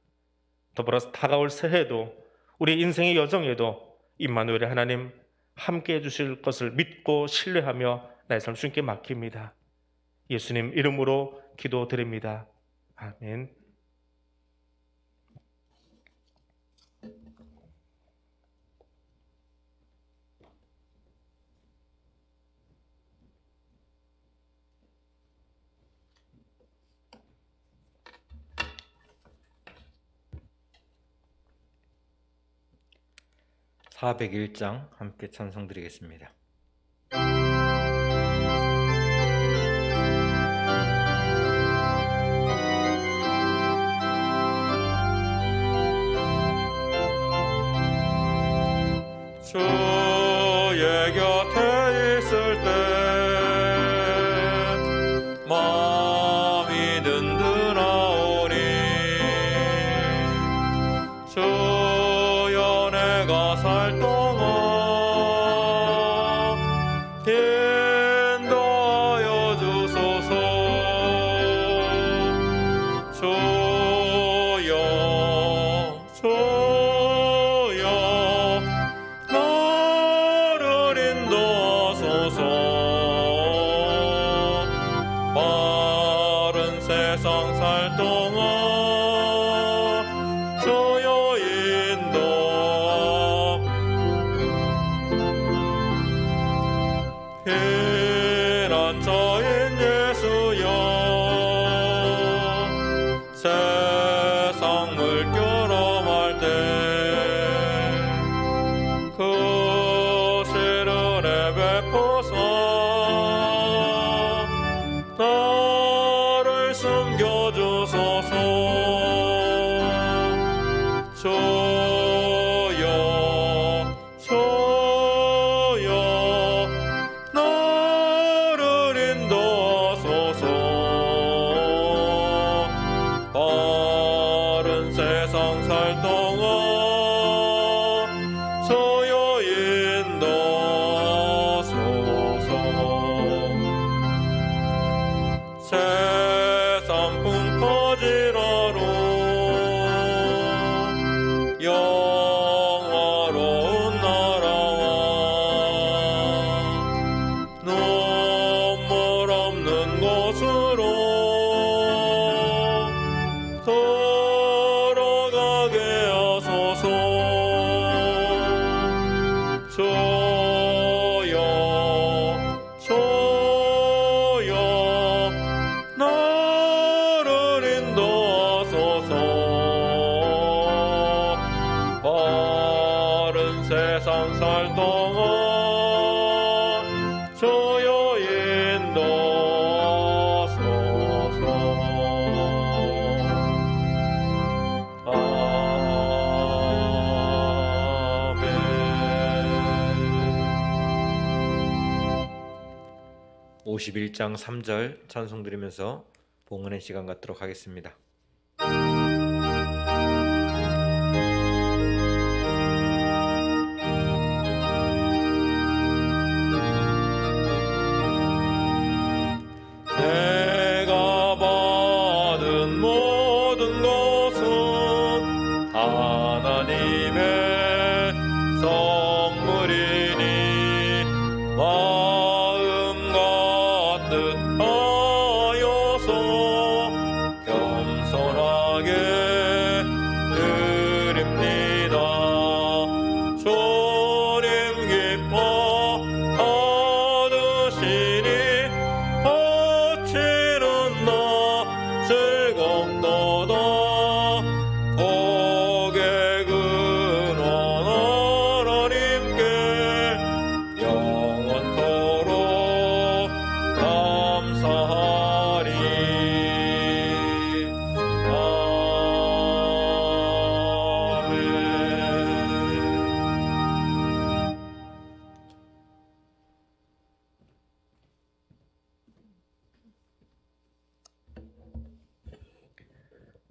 더불어서 다가올 새해에도 우리 인생의 여정에도 임마누엘의 하나님 함께해 주실 것을 믿고 신뢰하며 나의 삶 주님께 맡깁니다. 예수님 이름으로 기도드립니다. 아멘. (401장) 함께 찬송드리겠습니다. 주의 곁에 있을 때 마음이 든든하오니 주여 내가 살 동안 인도하여 주소서. 주여 나를 인도하소서. 바른 세상 살 동안 주여 인도. 피난처인 예수여 세상 물결어 말 때 그 시련에 베푸사 나를 숨겨주소서. 바른 세상 살 동안 주여 인도하소서. 아멘. 51장 3절 찬송 드리면서 봉헌의 시간 갖도록 하겠습니다. 내가 받은 모든 것은 하나님의 선물이니 마음 가득 하여서 겸손하게 드립니다. 주님 기뻐 받으시니 바치는 나 즐겁도다. 복의 근원 하나님께 영원토록 감사하리. 아멘.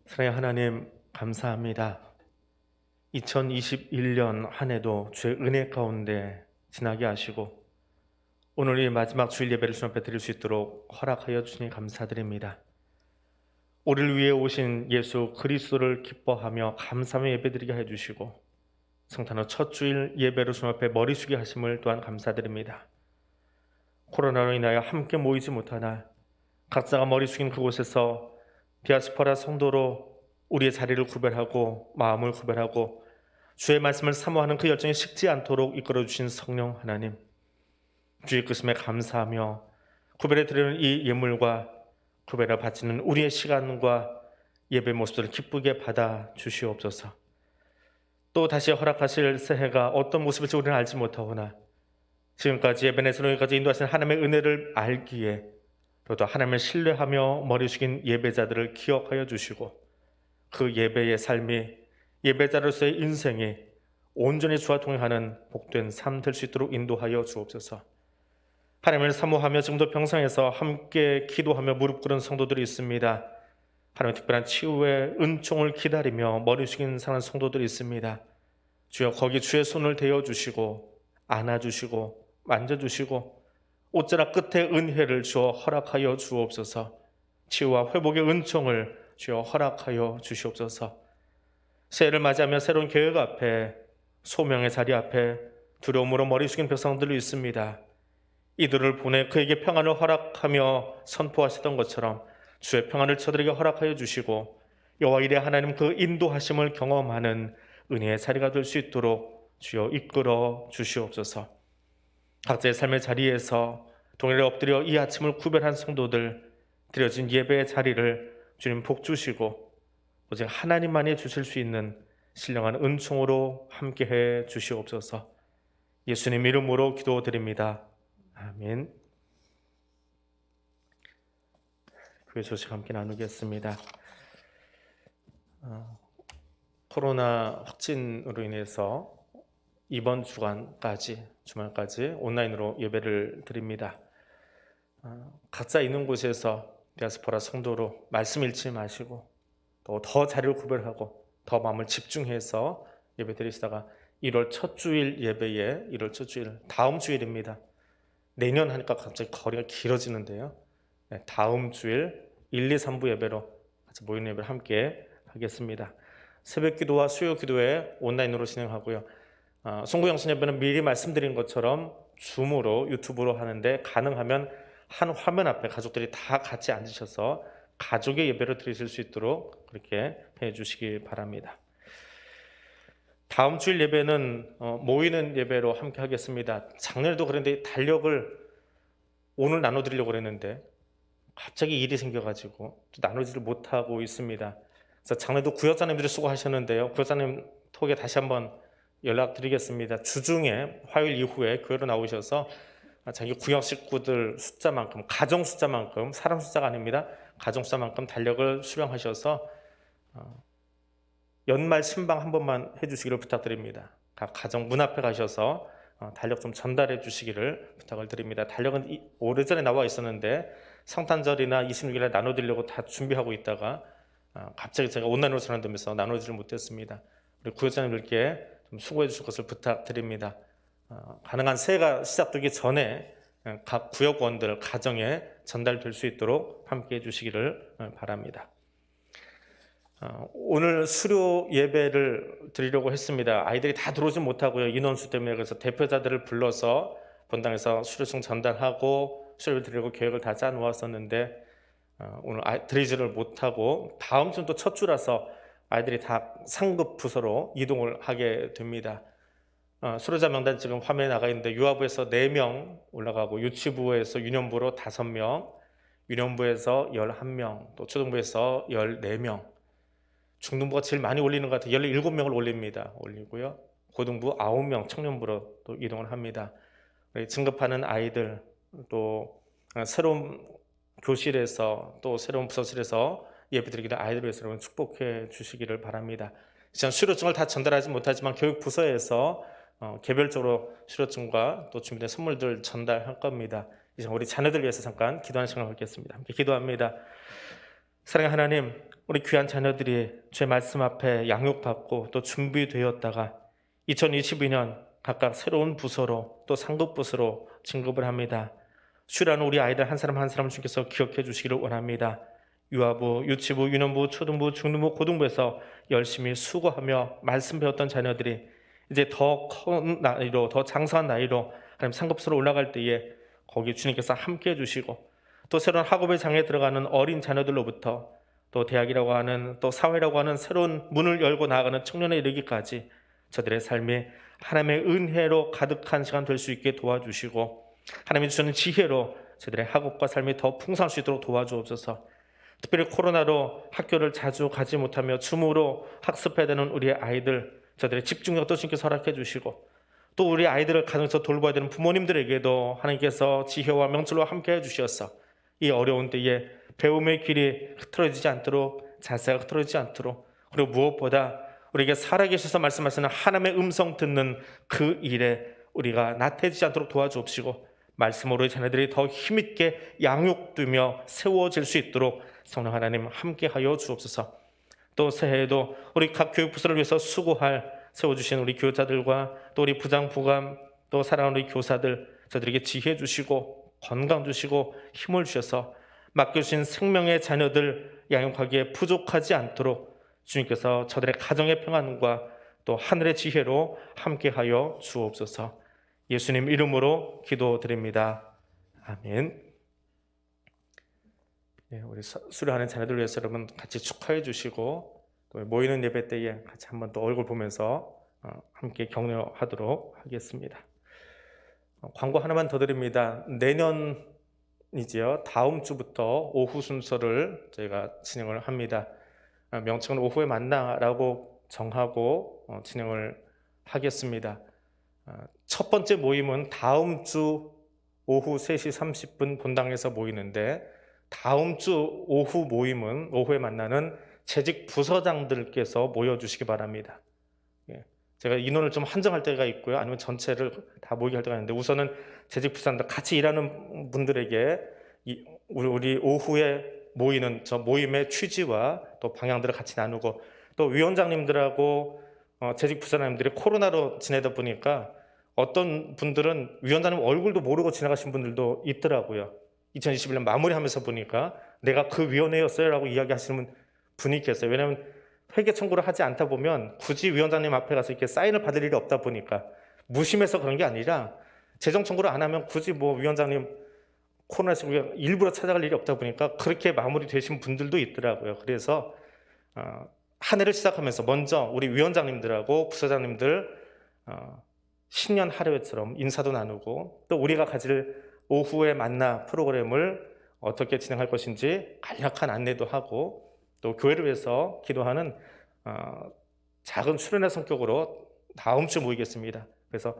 사랑의 하나님, 감사합니다. 2021년 한 해도 주의 은혜 가운데 지나게 하시고 오늘 이 마지막 주일 예배를 주님 앞에 드릴 수 있도록 허락하여 주시니 감사드립니다. 우리를 위해 오신 예수 그리스도를 기뻐하며 감사하며 예배드리게 해주시고 성탄의 첫 주일 예배로 주님 앞에 머리 숙이게 하심을 또한 감사드립니다. 코로나로 인하여 함께 모이지 못하나 각자가 머리 숙인 그곳에서 디아스포라 성도로 우리의 자리를 구별하고 마음을 구별하고 주의 말씀을 사모하는 그 열정이 식지 않도록 이끌어주신 성령 하나님, 주의 이끄심에 감사하며 구별해 드리는 이 예물과 구별해 바치는 우리의 시간과 예배 모습들을 기쁘게 받아 주시옵소서. 또 다시 허락하실 새해가 어떤 모습일지 우리는 알지 못하오나 지금까지 에베네스로까지 인도하신 하나님의 은혜를 알기에 또 하나님을 신뢰하며 머리 숙인 예배자들을 기억하여 주시고 그 예배의 삶이 예배자로서의 인생이 온전히 주와 동행하는 복된 삶 될 수 있도록 인도하여 주옵소서. 하나님을 사모하며 지금도 평상에서 함께 기도하며 무릎 꿇은 성도들이 있습니다. 하나님의 특별한 치유의 은총을 기다리며 머리 숙인 사는 성도들이 있습니다. 주여 거기 주의 손을 대어주시고 안아주시고 만져주시고 옷자락 끝에 은혜를 주어 허락하여 주옵소서. 치유와 회복의 은총을 주여 허락하여 주시옵소서. 새해를 맞이하며 새로운 계획 앞에 소명의 자리 앞에 두려움으로 머리 숙인 백성들이 있습니다. 이들을 보내 그에게 평안을 허락하며 선포하시던 것처럼 주의 평안을 저들에게 허락하여 주시고 여호와 이레 하나님 그 인도하심을 경험하는 은혜의 자리가 될 수 있도록 주여 이끌어 주시옵소서. 각자의 삶의 자리에서 동일에 엎드려 이 아침을 구별한 성도들 드려진 예배의 자리를 주님 복 주시고 오직 하나님만이 주실 수 있는 신령한 은총으로 함께해 주시옵소서. 예수님 이름으로 기도드립니다. 아멘. 교회 소식 함께 나누겠습니다. 코로나 확진으로 인해서 이번 주말까지 온라인으로 예배를 드립니다. 각자 있는 곳에서 디아스포라 성도로 말씀 잃지 마시고 또 더 자리를 구별하고 더 마음을 집중해서 예배 드리시다가 1월 첫 주일 예배에 1월 첫 주일 다음 주일입니다. 내년 하니까 갑자기 거리가 길어지는데요. 다음 주일 1, 2, 3부 예배로 같이 모이는 예배를 함께 하겠습니다. 새벽 기도와 수요 기도회 온라인으로 진행하고요. 송구영신 예배는 미리 말씀드린 것처럼 줌으로 유튜브로 하는데 가능하면 한 화면 앞에 가족들이 다 같이 앉으셔서 가족의 예배를 드리실 수 있도록 그렇게 해주시기 바랍니다. 다음 주일 예배는 모이는 예배로 함께 하겠습니다. 작년에도 그런데 달력을 오늘 나눠드리려고 했는데 갑자기 일이 생겨가지고 나누지를 못하고 있습니다. 그래서 장례도 구역장님들이 수고하셨는데요. 구역장님 톡에 다시 한번 연락드리겠습니다. 주중에 화요일 이후에 교회로 나오셔서 자기 구역 식구들 숫자만큼, 가정 숫자만큼, 사람 숫자가 아닙니다. 가정 숫자만큼 달력을 수령하셔서 연말 신방 한 번만 해주시기를 부탁드립니다. 각 가정 문 앞에 가셔서 달력 좀 전달해 주시기를 부탁을 드립니다. 달력은 오래전에 나와 있었는데 성탄절이나 26일에 나눠드리려고 다 준비하고 있다가 갑자기 제가 온라인으로 전환되면서 나눠드리지 못했습니다. 우리 구역장님들께 좀 수고해 주실 것을 부탁드립니다. 가능한 새해가 시작되기 전에 각 구역원들 가정에 전달될 수 있도록 함께해 주시기를 바랍니다. 오늘 수료 예배를 드리려고 했습니다. 아이들이 다 들어오지 못하고요. 인원수 때문에. 그래서 대표자들을 불러서 본당에서 수료증 전달하고 수료를 드리려고 계획을 다 짜 놓았었는데 오늘 드리지를 못하고 다음 주는 또 첫 주라서 아이들이 다 상급 부서로 이동을 하게 됩니다. 수료자 명단 지금 화면에 나가 있는데 유아부에서 4명 올라가고 유치부에서 유년부로 5명, 유년부에서 11명, 또 초등부에서 14명, 중등부가 제일 많이 올리는 것 같아요. 17명을 올리고요. 고등부 9명 청년부로 또 이동을 합니다. 진급하는 아이들, 또 새로운 교실에서 또 새로운 부서실에서 예배드리기를 아이들을 위해서 여러분 축복해 주시기를 바랍니다. 이제 수료증을 다 전달하지 못하지만 교육부서에서 개별적으로 수료증과 또 준비된 선물들 전달할 겁니다. 이제 우리 자녀들 위해서 잠깐 기도하는 시간을 갖겠습니다. 함께 기도합니다. 사랑하는 하나님, 우리 귀한 자녀들이 주의 말씀 앞에 양육받고 또 준비되었다가 2022년 각각 새로운 부서로 또 상급 부서로 진급을 합니다. 수료하는 우리 아이들 한 사람 한 사람 주께서 기억해 주시기를 원합니다. 유아부, 유치부, 유년부, 초등부, 중등부, 고등부에서 열심히 수고하며 말씀 배웠던 자녀들이 이제 더 큰 나이로, 더 장성한 나이로 하나님 상급부서로 올라갈 때에 거기 주님께서 함께해 주시고 또 새로운 학업의 장에 들어가는 어린 자녀들로부터 또 대학이라고 하는 또 사회라고 하는 새로운 문을 열고 나아가는 청년에 이르기까지 저들의 삶이 하나님의 은혜로 가득한 시간 될 수 있게 도와주시고 하나님이 주시는 지혜로 저들의 학업과 삶이 더 풍성할 수 있도록 도와주옵소서. 특별히 코로나로 학교를 자주 가지 못하며 줌으로 학습해야 되는 우리의 아이들, 저들의 집중력도 주님께서 허락해 주시고 또 우리 아이들을 가정에서 돌봐야 되는 부모님들에게도 하나님께서 지혜와 명철로 함께해 주셔서 이 어려운 때에 배움의 길이 흐트러지지 않도록, 자세가 흐트러지지 않도록, 그리고 무엇보다 우리에게 살아계셔서 말씀하시는 하나님의 음성 듣는 그 일에 우리가 나태해지지 않도록 도와주옵시고 말씀으로 자녀들이 더 힘있게 양육되며 세워질 수 있도록 성령 하나님 함께하여 주옵소서. 또 새해에도 우리 각 교육부서를 위해서 수고할 세워주신 우리 교육자들과 또 우리 부장, 부감, 또 사랑하는 우리 교사들, 저들에게 지혜 주시고 건강 주시고 힘을 주셔서 맡겨주신 생명의 자녀들 양육하기에 부족하지 않도록 주님께서 저들의 가정의 평안과 또 하늘의 지혜로 함께하여 주옵소서. 예수님 이름으로 기도드립니다. 아멘. 우리 수료하는 자녀들 위해서 여러분 같이 축하해 주시고 또 모이는 예배 때에 같이 한번 또 얼굴 보면서 함께 격려하도록 하겠습니다. 광고 하나만 더 드립니다. 내년이지요. 다음 주부터 오후 순서를 저희가 진행을 합니다. 명칭은 오후에 만나라고 정하고 진행을 하겠습니다. 첫 번째 모임은 다음 주 오후 3시 30분 본당에서 모이는데 다음 주 오후 모임은 오후에 만나는 재직 부서장들께서 모여주시기 바랍니다. 제가 인원을 좀 한정할 때가 있고요. 아니면 전체를 다 모이게 할 때가 있는데 우선은 재직 부서장들 같이 일하는 분들에게 우리 오후에 모이는 저 모임의 취지와 또 방향들을 같이 나누고 또 위원장님들하고 재직 부서장님들이 코로나로 지내다 보니까 어떤 분들은 위원장님 얼굴도 모르고 지나가신 분들도 있더라고요. 2021년 마무리하면서 보니까 내가 그 위원회였어요 라고 이야기하시는 분이 계세요. 왜냐하면 회계 청구를 하지 않다 보면 굳이 위원장님 앞에 가서 이렇게 사인을 받을 일이 없다 보니까 무심해서 그런 게 아니라 재정 청구를 안 하면 굳이 뭐 위원장님 코로나19 일부러 찾아갈 일이 없다 보니까 그렇게 마무리되신 분들도 있더라고요. 그래서 한 해를 시작하면서 먼저 우리 위원장님들하고 부서장님들 신년 하루회처럼 인사도 나누고 또 우리가 가질 오후에 만나 프로그램을 어떻게 진행할 것인지 간략한 안내도 하고 또 교회를 위해서 기도하는 작은 수련회 성격으로 다음 주 모이겠습니다. 그래서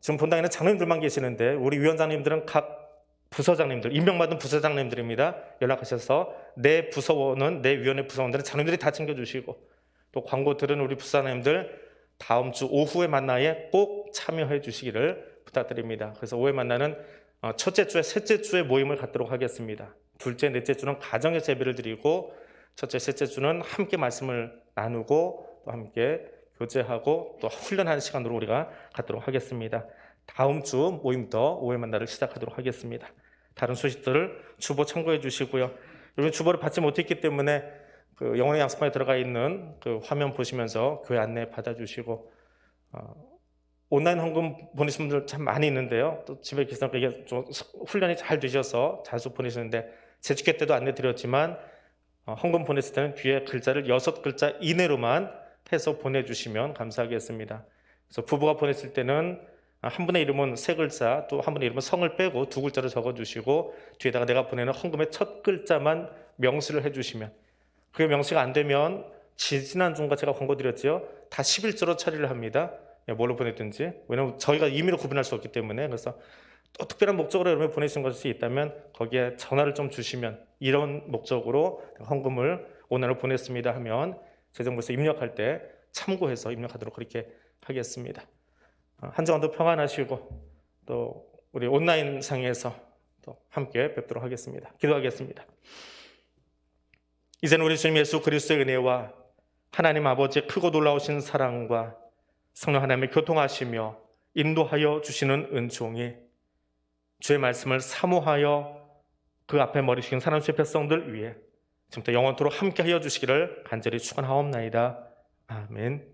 지금 본당에는 장로님들만 계시는데 우리 위원장님들은 각 부서장님들, 임명받은 부서장님들입니다. 연락하셔서 내 부서원은, 내 위원회 부서원들은 장로님들이 다 챙겨주시고, 또 광고 들은 우리 부서장님들 다음 주 오후에 만나에 꼭 참여해 주시기를 부탁드립니다. 그래서 오후에 만나는 첫째 주에 셋째 주에 모임을 갖도록 하겠습니다. 둘째, 넷째 주는 가정에서 예배를 드리고, 첫째, 셋째 주는 함께 말씀을 나누고 또 함께 교제하고 또 훈련하는 시간으로 우리가 갖도록 하겠습니다. 다음 주 모임부터 오후에 만나를 시작하도록 하겠습니다. 다른 소식들을 주보 참고해 주시고요. 여러분 주보를 받지 못했기 때문에 그 영혼의 양식방에 들어가 있는 그 화면 보시면서 교회 안내 받아주시고, 온라인 헌금 보내신 분들 참 많이 있는데요. 또 집에 계시니까 이게 좀 훈련이 잘 되셔서 자주 보내시는데, 제주교 때도 안내 드렸지만 헌금 보냈을 때는 뒤에 글자를 6글자 이내로만 해서 보내주시면 감사하겠습니다. 그래서 부부가 보냈을 때는 한 분의 이름은 3글자, 또 한 분의 이름은 성을 빼고 2글자를 적어주시고, 뒤에다가 내가 보내는 헌금의 첫 글자만 명시를 해주시면, 그게 명시가 안 되면 지난주인가 제가 권고 드렸죠. 다 11조로 처리를 합니다. 뭘로 보냈든지. 왜냐하면 저희가 임의로 구분할 수 없기 때문에. 그래서 또 특별한 목적으로 여러분이 보내신 것이 있다면 거기에 전화를 좀 주시면, 이런 목적으로 헌금을 오늘을 보냈습니다 하면 재정부에서 입력할 때 참고해서 입력하도록 그렇게 하겠습니다. 한 주간도 평안하시고 또 우리 온라인 상에서 또 함께 뵙도록 하겠습니다. 기도하겠습니다. 이제는 우리 주님 예수 그리스도의 은혜와 하나님 아버지의 크고 놀라우신 사랑과 성령 하나님의 교통하시며 인도하여 주시는 은총이 주의 말씀을 사모하여 그 앞에 머리 숙인 사랑주의 백성들 위해 지금부터 영원토록 함께하여 주시기를 간절히 축원하옵나이다. 아멘.